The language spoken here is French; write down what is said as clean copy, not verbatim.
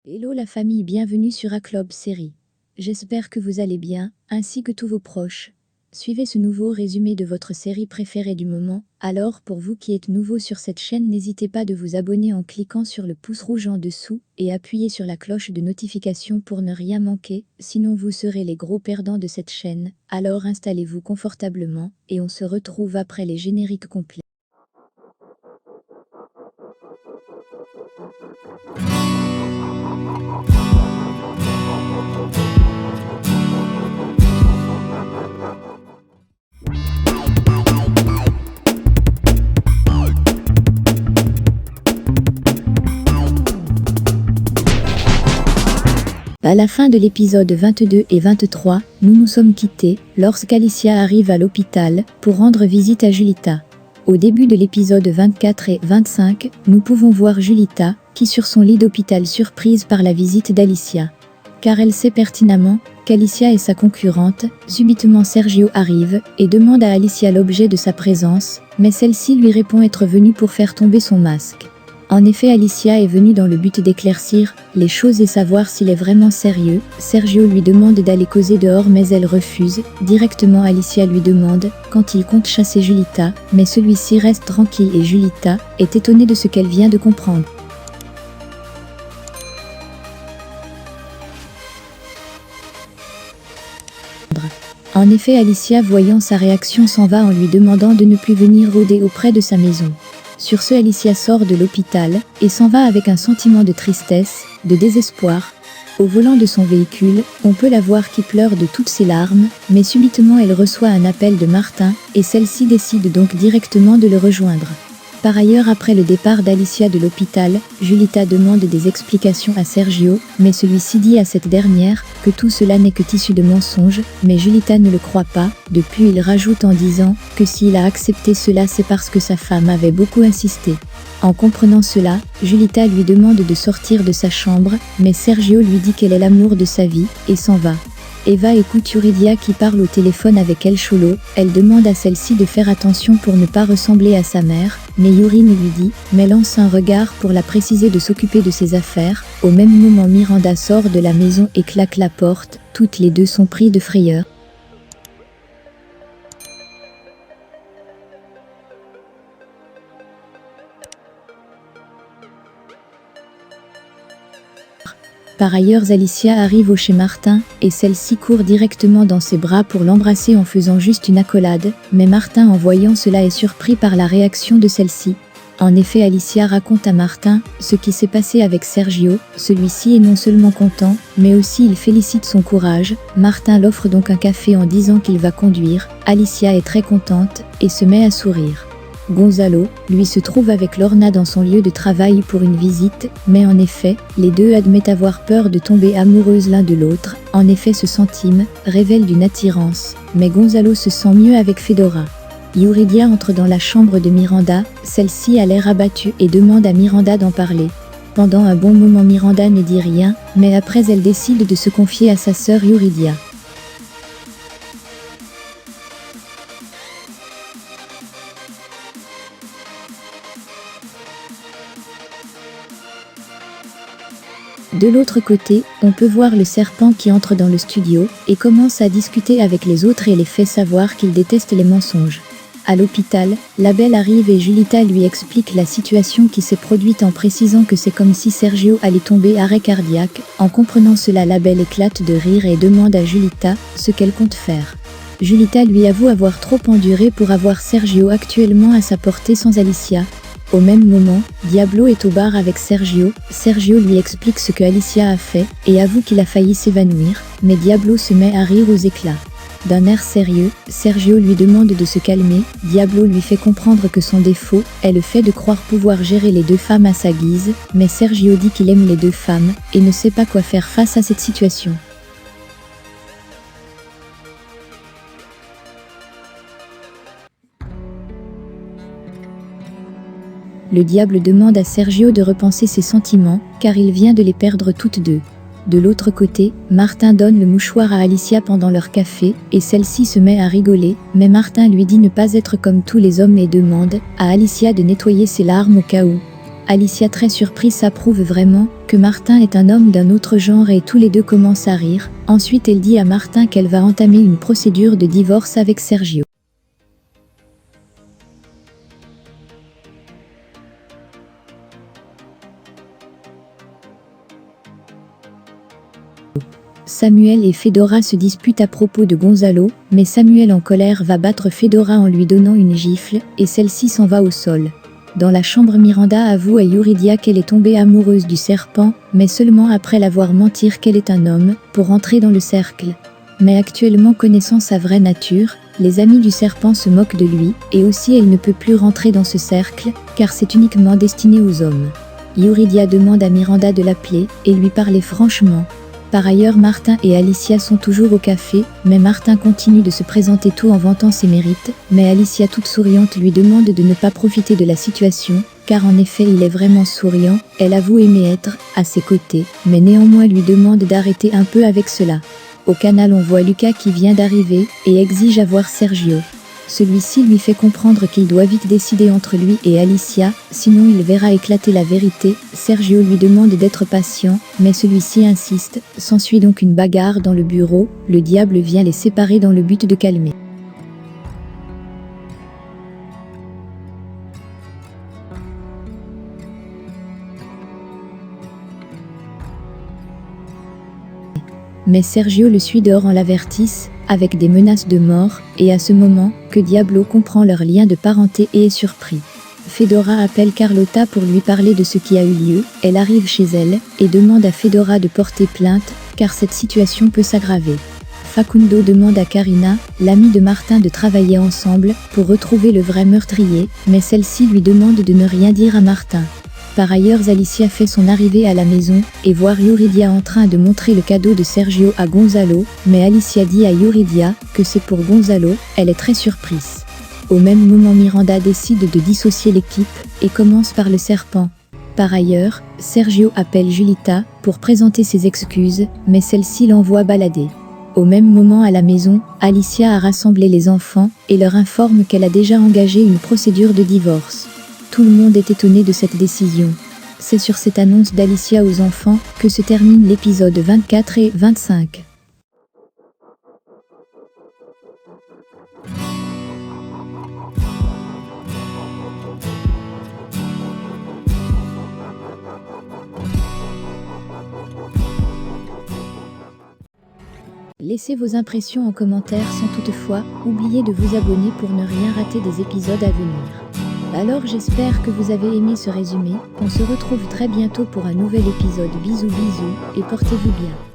Hello la famille, bienvenue sur A-Club Série. J'espère que vous allez bien, ainsi que tous vos proches. Suivez ce nouveau résumé de votre série préférée du moment. Alors pour vous qui êtes nouveau sur cette chaîne, n'hésitez pas de vous abonner en cliquant sur le pouce rouge en dessous et appuyez sur la cloche de notification pour ne rien manquer, sinon vous serez les gros perdants de cette chaîne. Alors installez-vous confortablement et on se retrouve après les génériques complets. À la fin de l'épisode 22 et 23, nous nous sommes quittés lorsqu'Alicia arrive à l'hôpital pour rendre visite à Julita. Au début de l'épisode 24 et 25, nous pouvons voir Julita qui sur son lit d'hôpital surprise par la visite d'Alicia. Car elle sait pertinemment qu'Alicia est sa concurrente, subitement Sergio arrive et demande à Alicia l'objet de sa présence, mais celle-ci lui répond être venue pour faire tomber son masque. En effet, Alicia est venue dans le but d'éclaircir les choses et savoir s'il est vraiment sérieux. Sergio lui demande d'aller causer dehors mais elle refuse. Directement Alicia lui demande quand il compte chasser Julita, mais celui-ci reste tranquille et Julita est étonnée de ce qu'elle vient de comprendre. En effet, Alicia, voyant sa réaction, s'en va en lui demandant de ne plus venir rôder auprès de sa maison. Sur ce, Alicia sort de l'hôpital et s'en va avec un sentiment de tristesse, de désespoir. Au volant de son véhicule, on peut la voir qui pleure de toutes ses larmes, mais subitement elle reçoit un appel de Martin et celle-ci décide donc directement de le rejoindre. Par ailleurs, après le départ d'Alicia de l'hôpital, Julita demande des explications à Sergio, mais celui-ci dit à cette dernière que tout cela n'est que tissu de mensonges, mais Julita ne le croit pas. Depuis, il rajoute en disant que s'il a accepté cela, c'est parce que sa femme avait beaucoup insisté. En comprenant cela, Julita lui demande de sortir de sa chambre, mais Sergio lui dit qu'elle est l'amour de sa vie, et s'en va. Eva écoute Yuridia qui parle au téléphone avec El Cholo. Elle demande à celle-ci de faire attention pour ne pas ressembler à sa mère, mais Yurine lui dit, mais lance un regard pour la préciser de s'occuper de ses affaires. Au même moment, Miranda sort de la maison et claque la porte. Toutes les deux sont pris de frayeur. Par ailleurs, Alicia arrive chez Martin et celle-ci court directement dans ses bras pour l'embrasser en faisant juste une accolade, mais Martin, en voyant cela, est surpris par la réaction de celle-ci. En effet, Alicia raconte à Martin ce qui s'est passé avec Sergio. Celui-ci est non seulement content, mais aussi il félicite son courage. Martin l'offre donc un café en disant qu'il va conduire. Alicia est très contente et se met à sourire. Gonzalo, lui, se trouve avec Lorna dans son lieu de travail pour une visite, mais en effet, les deux admettent avoir peur de tomber amoureuses l'un de l'autre. En effet, ce centime révèle d'une attirance, mais Gonzalo se sent mieux avec Fedora. Yuridia entre dans la chambre de Miranda, celle-ci a l'air abattue et demande à Miranda d'en parler. Pendant un bon moment, Miranda ne dit rien, mais après elle décide de se confier à sa sœur Yuridia. De l'autre côté, on peut voir le serpent qui entre dans le studio et commence à discuter avec les autres et les fait savoir qu'il déteste les mensonges. À l'hôpital, la belle arrive et Julita lui explique la situation qui s'est produite en précisant que c'est comme si Sergio allait tomber arrêt cardiaque. En comprenant cela, la belle éclate de rire et demande à Julita ce qu'elle compte faire. Julita lui avoue avoir trop enduré pour avoir Sergio actuellement à sa portée sans Alicia. Au même moment, Diablo est au bar avec Sergio. Sergio lui explique ce que Alicia a fait et avoue qu'il a failli s'évanouir, mais Diablo se met à rire aux éclats. D'un air sérieux, Sergio lui demande de se calmer. Diablo lui fait comprendre que son défaut est le fait de croire pouvoir gérer les deux femmes à sa guise, mais Sergio dit qu'il aime les deux femmes et ne sait pas quoi faire face à cette situation. Le diable demande à Sergio de repenser ses sentiments, car il vient de les perdre toutes deux. De l'autre côté, Martin donne le mouchoir à Alicia pendant leur café, et celle-ci se met à rigoler, mais Martin lui dit ne pas être comme tous les hommes et demande à Alicia de nettoyer ses larmes au cas où. Alicia, très surprise, s'approuve vraiment que Martin est un homme d'un autre genre et tous les deux commencent à rire. Ensuite, elle dit à Martin qu'elle va entamer une procédure de divorce avec Sergio. Samuel et Fedora se disputent à propos de Gonzalo, mais Samuel en colère va battre Fedora en lui donnant une gifle, et celle-ci s'en va au sol. Dans la chambre, Miranda avoue à Yuridia qu'elle est tombée amoureuse du serpent, mais seulement après l'avoir mentir qu'elle est un homme, pour entrer dans le cercle. Mais actuellement, connaissant sa vraie nature, les amis du serpent se moquent de lui, et aussi elle ne peut plus rentrer dans ce cercle, car c'est uniquement destiné aux hommes. Yuridia demande à Miranda de l'appeler, et lui parler franchement. Par ailleurs, Martin et Alicia sont toujours au café, mais Martin continue de se présenter tout en vantant ses mérites, mais Alicia, toute souriante, lui demande de ne pas profiter de la situation, car en effet il est vraiment souriant. Elle avoue aimer être à ses côtés, mais néanmoins lui demande d'arrêter un peu avec cela. Au canal, on voit Lucas qui vient d'arriver, et exige à voir Sergio. Celui-ci lui fait comprendre qu'il doit vite décider entre lui et Alicia, sinon il verra éclater la vérité. Sergio lui demande d'être patient, mais celui-ci insiste. S'ensuit donc une bagarre dans le bureau, le diable vient les séparer dans le but de calmer. Mais Sergio le suit dehors en l'avertisse, avec des menaces de mort, et à ce moment, que Diablo comprend leur lien de parenté et est surpris. Fedora appelle Carlotta pour lui parler de ce qui a eu lieu. Elle arrive chez elle, et demande à Fedora de porter plainte, car cette situation peut s'aggraver. Facundo demande à Karina, l'amie de Martin, de travailler ensemble, pour retrouver le vrai meurtrier, mais celle-ci lui demande de ne rien dire à Martin. Par ailleurs, Alicia fait son arrivée à la maison, et voit Yuridia en train de montrer le cadeau de Sergio à Gonzalo, mais Alicia dit à Yuridia que c'est pour Gonzalo. Elle est très surprise. Au même moment, Miranda décide de dissocier l'équipe, et commence par le serpent. Par ailleurs, Sergio appelle Julita, pour présenter ses excuses, mais celle-ci l'envoie balader. Au même moment à la maison, Alicia a rassemblé les enfants, et leur informe qu'elle a déjà engagé une procédure de divorce. Tout le monde est étonné de cette décision. C'est sur cette annonce d'Alicia aux enfants que se termine l'épisode 24 et 25. Laissez vos impressions en commentaire sans toutefois oublier de vous abonner pour ne rien rater des épisodes à venir. Alors j'espère que vous avez aimé ce résumé, on se retrouve très bientôt pour un nouvel épisode. Bisous bisous, et portez-vous bien.